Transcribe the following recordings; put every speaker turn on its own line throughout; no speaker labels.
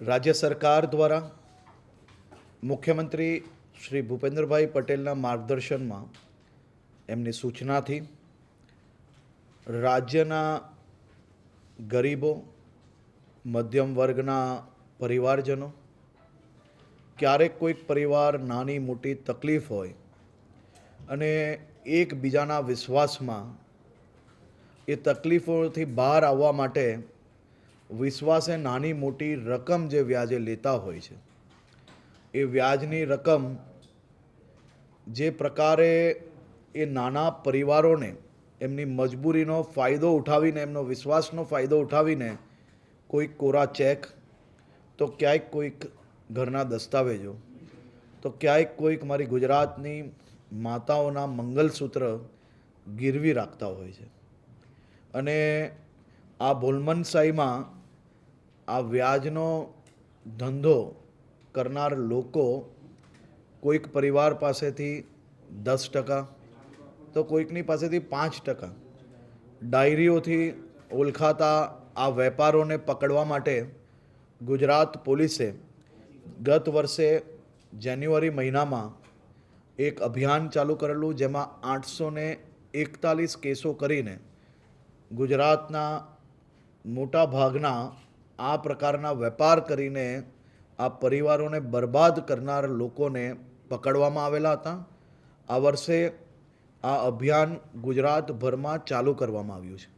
રાજ્ય સરકાર દ્વારા મુખ્યમંત્રી શ્રી ભૂપેન્દ્રભાઈ પટેલના માર્ગદર્શનમાં એમની સૂચનાથી રાજ્યના ગરીબો, મધ્યમ વર્ગના પરિવારજનો, ક્યારેક કોઈક પરિવાર નાની મોટી તકલીફ હોય અને એકબીજાના વિશ્વાસમાં એ તકલીફોથી બહાર આવવા માટે વિશ્વાસે નાની મોટી રકમ જે વ્યાજે લેતા હોય છે, એ વ્યાજની રકમ જે પ્રકારે એ નાના પરિવારોને એમની મજબૂરીનો ફાયદો ઉઠાવીને, એમનો વિશ્વાસનો ફાયદો ઉઠાવીને કોઈક કોરા ચેક, તો ક્યાંક કોઈક ઘરના દસ્તાવેજો, તો ક્યાંક કોઈક મારી ગુજરાતની માતાઓના મંગલસૂત્ર ગીરવી રાખતા હોય છે. અને આ ભોલમનસાઈમાં આ વ્યાજનો ધંધો કરનાર લોકો કોઈક પરિવાર પાસેથી 10%, તો કોઈકની પાસેથી 5% ડાયરીઓથી ઓળખાતા આ વેપારોને પકડવા માટે ગુજરાત પોલીસે ગત વર્ષે જાન્યુઆરી મહિનામાં એક અભિયાન ચાલુ કરેલું, જેમાં 841 કેસો કરીને ગુજરાતના મોટા ભાગના આ પ્રકારના વેપાર કરીને આ પરિવારોને બરબાદ કરનાર લોકોને પકડવામાં આવેલા હતા. આ વર્ષે આ અભિયાન ગુજરાતભરમાં ચાલુ કરવામાં આવ્યું છે.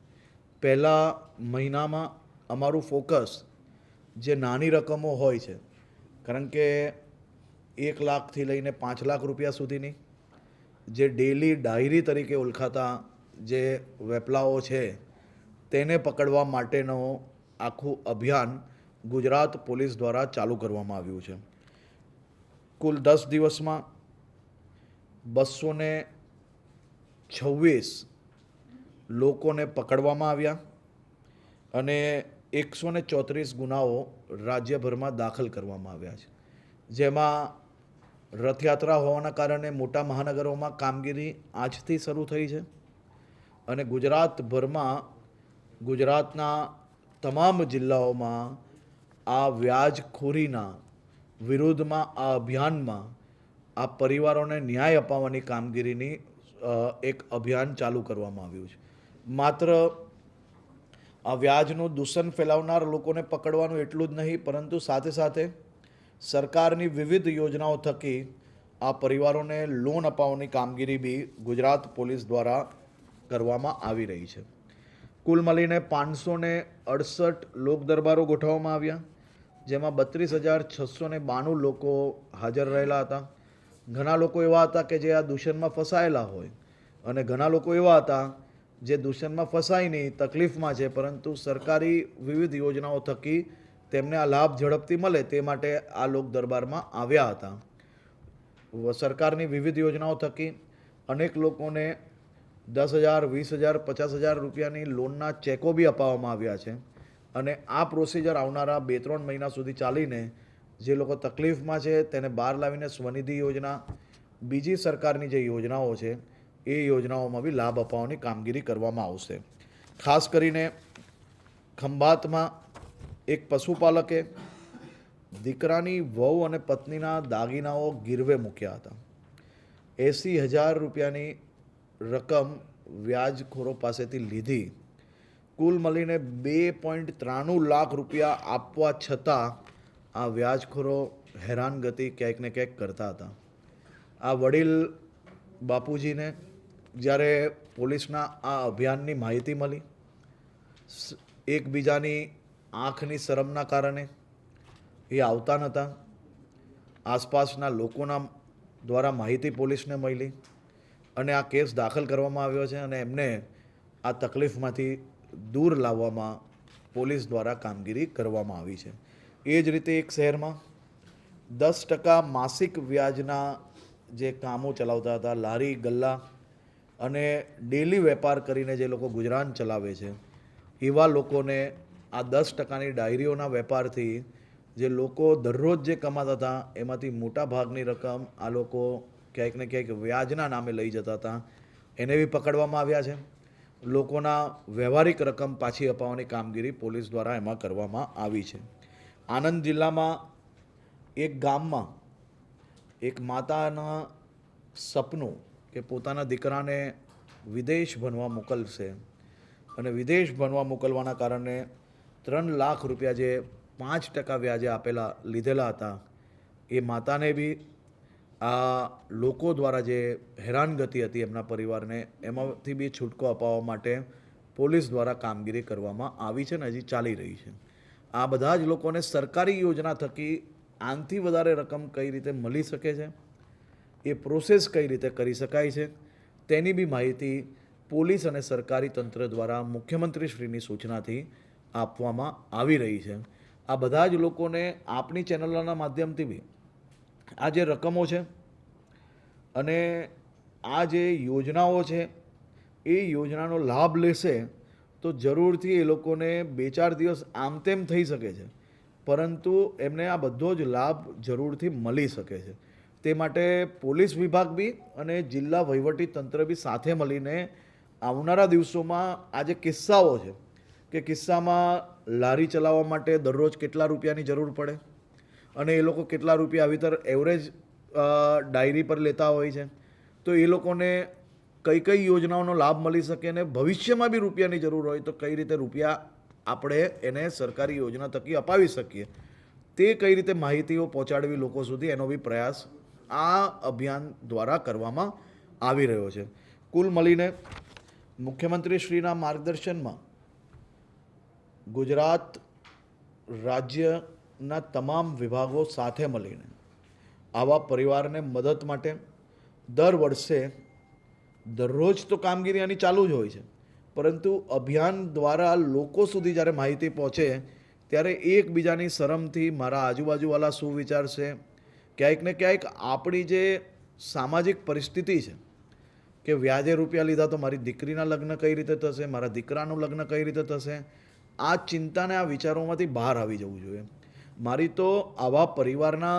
પહેલા મહિનામાં અમારું ફોકસ જે નાની રકમો હોય છે, કારણ કે 1 લાખથી લઈને 5 લાખ રૂપિયા સુધીની જે ડેલી ડાયરી તરીકે ઓળખાતા જે વેપલાઓ છે, તેને પકડવા માટેનો આખું અભિયાન ગુજરાત પોલીસ દ્વારા ચાલુ કરવામાં આવ્યું છે. કુલ 10 દિવસમાં 226 લોકોને પકડવામાં આવ્યા અને 134 ગુનાઓ રાજ્યભરમાં દાખલ કરવામાં આવ્યા છે. જેમાં રથયાત્રા હોવાના કારણે મોટા મહાનગરોમાં કામગીરી આજથી શરૂ થઈ છે અને ગુજરાતભરમાં, ગુજરાતના તમામ જિલ્લાઓમાં આ વ્યાજખોરીના વિરુદ્ધમાં આ અભિયાનમાં આ પરિવારોને ન્યાય અપાવવાની કામગીરીની એક અભિયાન ચાલુ કરવામાં આવ્યું છે. માત્ર આ વ્યાજનું દૂષણ ફેલાવનાર લોકોને પકડવાનું એટલું જ નહીં, પરંતુ સાથે સાથે સરકારની વિવિધ યોજનાઓ થકી આ પરિવારોને લોન અપાવવાની કામગીરી બી ગુજરાત પોલીસ દ્વારા કરવામાં આવી રહી છે. કુલ મળીને 568 લોક દરબારો ગોઠવવામાં આવ્યા, જેમાં 32,692 લોકો હાજર રહેલા હતા. ઘણા લોકો એવા હતા કે જે આ દૂષણમાં ફસાયેલા હોય અને ઘણા લોકો એવા હતા જે દૂષણમાં ફસાઈ નહીં, તકલીફમાં છે, પરંતુ સરકારી વિવિધ યોજનાઓ થકી તેમને આ લાભ ઝડપથી મળે તે માટે આ લોક દરબારમાં આવ્યા હતા. સરકારની વિવિધ યોજનાઓ થકી અનેક લોકોને 10,000, 20,000, 50,000 રૂપિયાની લોનના ચેકો બી અપાવવામાં આવ્યા છે. અને આ પ્રોસિજર આવનારા 2-3 મહિના સુધી ચાલીને જે લોકો તકલીફમાં છે તેને બહાર લાવીને સ્વનિધિ યોજના, બીજી સરકારની જે યોજનાઓ છે એ યોજનાઓમાં બી લાભ અપાવવાની કામગીરી કરવામાં આવશે. ખાસ કરીને ખંભાતમાં એક પશુપાલકે દીકરાની વહુ અને પત્નીના દાગીનાઓ ગીરવે મૂક્યા હતા. 80,000 રૂપિયાની રકમ વ્યાજખોરો પાસેથી લીધી. કુલ મળીને 2.93 લાખ રૂપિયા આપવા છતાં આ વ્યાજખોરો હેરાનગતિ ક્યાંક ને ક્યાંક કરતા હતા. આ વડીલ બાપુજીને જ્યારે પોલીસના આ અભિયાનની માહિતી મળી, એકબીજાની આંખની શરમના કારણે એ આવતા નહોતા. આસપાસના લોકોના દ્વારા માહિતી પોલીસને મળી અને આ કેસ દાખલ કરવામાં આવ્યો છે અને એમને આ તકલીફમાંથી દૂર લાવવામાં પોલીસ દ્વારા કામગીરી કરવામાં આવી છે. એ જ રીતે એક શહેરમાં 10% માસિક વ્યાજના જે કામો ચલાવતા હતા, લારી ગલ્લા અને ડેલી વેપાર કરીને જે લોકો ગુજરાન ચલાવે છે, એવા લોકોને આ 10%ની ડાયરીઓના વેપારથી જે લોકો દરરોજ જે કમાતા હતા એમાંથી મોટા ભાગની રકમ આ લોકો ક્યાંક ને ક્યાંક વ્યાજના નામે લઈ જતા હતા, એને બી પકડવામાં આવ્યા છે. લોકોના વ્યવહારિક રકમ પાછી અપાવવાની કામગીરી પોલીસ દ્વારા એમાં કરવામાં આવી છે. આણંદ જિલ્લામાં એક ગામમાં એક માતાના સપનું કે પોતાના દીકરાને વિદેશ ભણવા મોકલશે અને વિદેશ ભણવા મોકલવાના કારણે 3 લાખ રૂપિયા જે 5% વ્યાજે લીધેલા હતા એ માતાને બી આ લોકો દ્વારા જે હેરાનગતિ હતી એમના પરિવારને એમાંથી બી છૂટકો અપાવવા માટે પોલીસ દ્વારા કામગીરી કરવામાં આવી છે ને હજી ચાલી રહી છે. આ બધા જ લોકોને સરકારી યોજના થકી આનાથી વધારે રકમ કઈ રીતે મળી શકે છે, એ પ્રોસેસ કઈ રીતે કરી શકાય છે, તેની બી માહિતી પોલીસ અને સરકારી તંત્ર દ્વારા મુખ્યમંત્રીશ્રીની સૂચનાથી આપવામાં આવી રહી છે. આ બધા જ લોકોને આપની ચેનલોના માધ્યમથી બી આ જે રકમો છે અને આ જે યોજનાઓ છે એ યોજનાનો લાભ લેશે તો જરૂરથી એ લોકોને 2-4 દિવસ આમ તેમ થઈ શકે છે, પરંતુ એમને આ બધો જ લાભ જરૂરથી મળી શકે છે. તે માટે પોલીસ વિભાગ બી અને જિલ્લા વહીવટી તંત્ર બી સાથે મળીને આવનારા દિવસોમાં આ જે કિસ્સાઓ છે કે કિસ્સામાં લારી ચલાવવા માટે દરરોજ કેટલા રૂપિયાની જરૂર પડે અને એ લોકો કેટલા રૂપિયા આવી તર એવરેજ ડાયરી પર લેતા હોય છે, તો એ લોકોને કઈ કઈ યોજનાઓનો લાભ મળી શકે અને ભવિષ્યમાં બી રૂપિયાની જરૂર હોય તો કઈ રીતે રૂપિયા આપણે એને સરકારી યોજના થકી અપાવી શકીએ, તે કઈ રીતે માહિતીઓ પહોંચાડવી લોકો સુધી, એનો બી પ્રયાસ આ અભિયાન દ્વારા કરવામાં આવી રહ્યો છે. કુલ મળીને મુખ્યમંત્રીશ્રીના માર્ગદર્શનમાં ગુજરાત રાજ્યના તમામ વિભાગો સાથે મળીને આવા પરિવારને મદદ માટે દર વર્ષે દરરોજ તો કામગીરી આની ચાલુ જ હોય છે, પરંતુ અભિયાન દ્વારા લોકો સુધી જ્યારે માહિતી પહોંચે ત્યારે એકબીજાની શરમથી મારા આજુબાજુવાળા શું વિચારશે, ક્યાંક ને ક્યાંક આપણી જે સામાજિક પરિસ્થિતિ છે કે વ્યાજે રૂપિયા લીધા તો મારી દીકરીના લગ્ન કઈ રીતે થશે, મારા દીકરાનું લગ્ન કઈ રીતે થશે, આ ચિંતાને આ વિચારોમાંથી બહાર આવી જવું જોઈએ. મારી તો આવા પરિવારના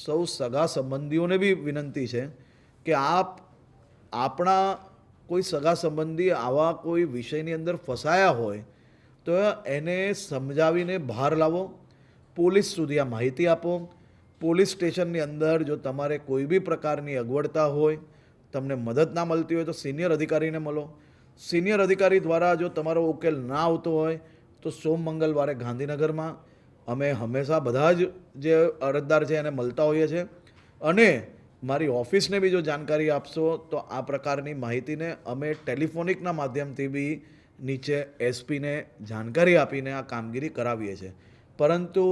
સૌ સગા સંબંધીઓને બી વિનંતી છે કે આપણા કોઈ સગા સંબંધી આવા કોઈ વિષયની અંદર ફસાયા હોય તો એને સમજાવીને બહાર લાવો, પોલીસ સુધી આ માહિતી આપો. પોલીસ સ્ટેશનની અંદર જો તમારે કોઈ બી પ્રકારની અગવડતા હોય, તમને મદદ ના મળતી હોય તો સિનિયર અધિકારીને મળો. સિનિયર અધિકારી દ્વારા જો તમારો ઉકેલ ના આવતો હોય તો સોમ મંગળવારે ગાંધીનગરમાં અમે હંમેશા બધા જ જે અરજદાર છે એને મળતા હોઈએ છીએ અને મારી ઓફિસને બી જો જાણકારી આપશો તો આ પ્રકારની માહિતીને અમે ટેલિફોનિકના માધ્યમથી બી નીચે એસપીને જાણકારી આપીને આ કામગીરી કરાવીએ છીએ. પરંતુ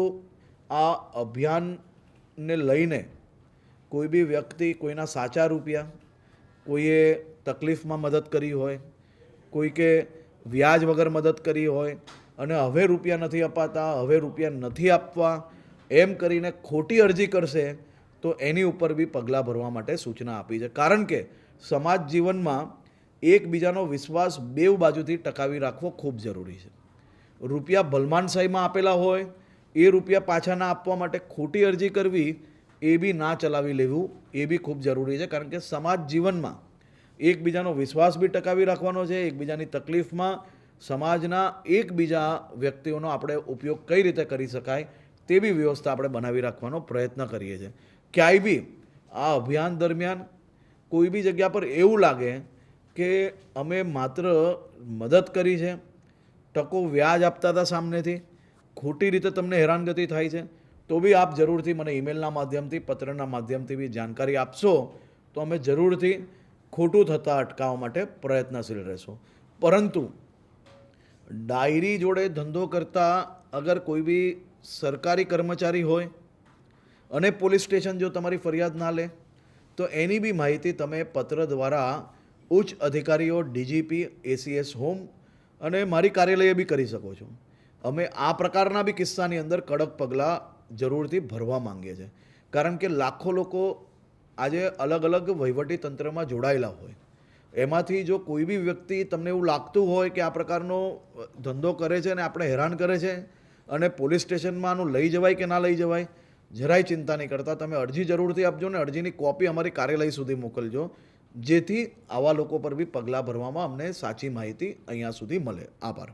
આ અભિયાનને લઈને કોઈ બી વ્યક્તિ કોઈના સાચા રૂપિયા, કોઈએ તકલીફમાં મદદ કરી હોય, કોઈકે વ્યાજ વગર મદદ કરી હોય અને હવે રૂપિયા નથી અપાતા, હવે રૂપિયા નથી આપવા એમ કરીને ખોટી અરજી કરશે તો એની ઉપર બી પગલાં ભરવા માટે સૂચના આપી છે. કારણ કે સમાજ જીવનમાં એકબીજાનો વિશ્વાસ બેઉ બાજુથી ટકાવી રાખવો ખૂબ જરૂરી છે. રૂપિયા ભલમાનસાઈમાં આપેલા હોય એ રૂપિયા પાછા ના આપવા માટે ખોટી અરજી કરવી એ બી ના ચલાવી લેવું એ બી ખૂબ જરૂરી છે. કારણ કે સમાજ જીવનમાં એકબીજાનો વિશ્વાસ બી ટકાવી રાખવાનો છે, એકબીજાની તકલીફમાં સમાજના એકબીજા વ્યક્તિઓનો આપણે ઉપયોગ કઈ રીતે કરી શકાય તે બી વ્યવસ્થા આપણે બનાવી રાખવાનો પ્રયત્ન કરીએ છીએ. ક્યાંય બી આ અભિયાન દરમિયાન કોઈ બી જગ્યા પર એવું લાગે કે અમે માત્ર મદદ કરી છે, ટકો વ્યાજ આપતા હતા સામનેથી, ખોટી રીતે તમને હેરાનગતિ થાય છે, તો બી આપ જરૂરથી મને ઈમેલના માધ્યમથી, પત્રના માધ્યમથી બી જાણકારી આપશો તો અમે જરૂરથી ખોટું થતાં અટકાવવા માટે પ્રયત્નશીલ રહેશું. પરંતુ ડાયરી જોડે ધંધો કરતા અગર કોઈ બી સરકારી કર્મચારી હોય અને પોલીસ સ્ટેશન જો તમારી ફરિયાદ ના લે તો એની બી માહિતી તમે પત્ર દ્વારા ઉચ્ચ અધિકારીઓ, ડીજીપી, એસીએસ હોમ અને મારી કાર્યાલયે બી કરી શકો છો. અમે આ પ્રકારના બી કિસ્સાની અંદર કડક પગલાં જરૂરથી ભરવા માંગીએ છીએ. કારણ કે લાખો લોકો આજે અલગ અલગ વહીવટી તંત્રમાં જોડાયેલા હોય, એમાંથી જો કોઈ બી વ્યક્તિ તમને એવું લાગતું હોય કે આ પ્રકારનો ધંધો કરે છે અને આપણે હેરાન કરે છે અને પોલીસ સ્ટેશનમાં આનું લઈ જવાય કે ના લઈ જવાય, જરાય ચિંતા નહીં કરતા, તમે અરજી જરૂરથી આપજો ને અરજીની કોપી અમારી કાર્યાલય સુધી મોકલજો, જેથી આવા લોકો પર બી પગલાં ભરવામાં અમને સાચી માહિતી અહીંયા સુધી મળે. આભાર.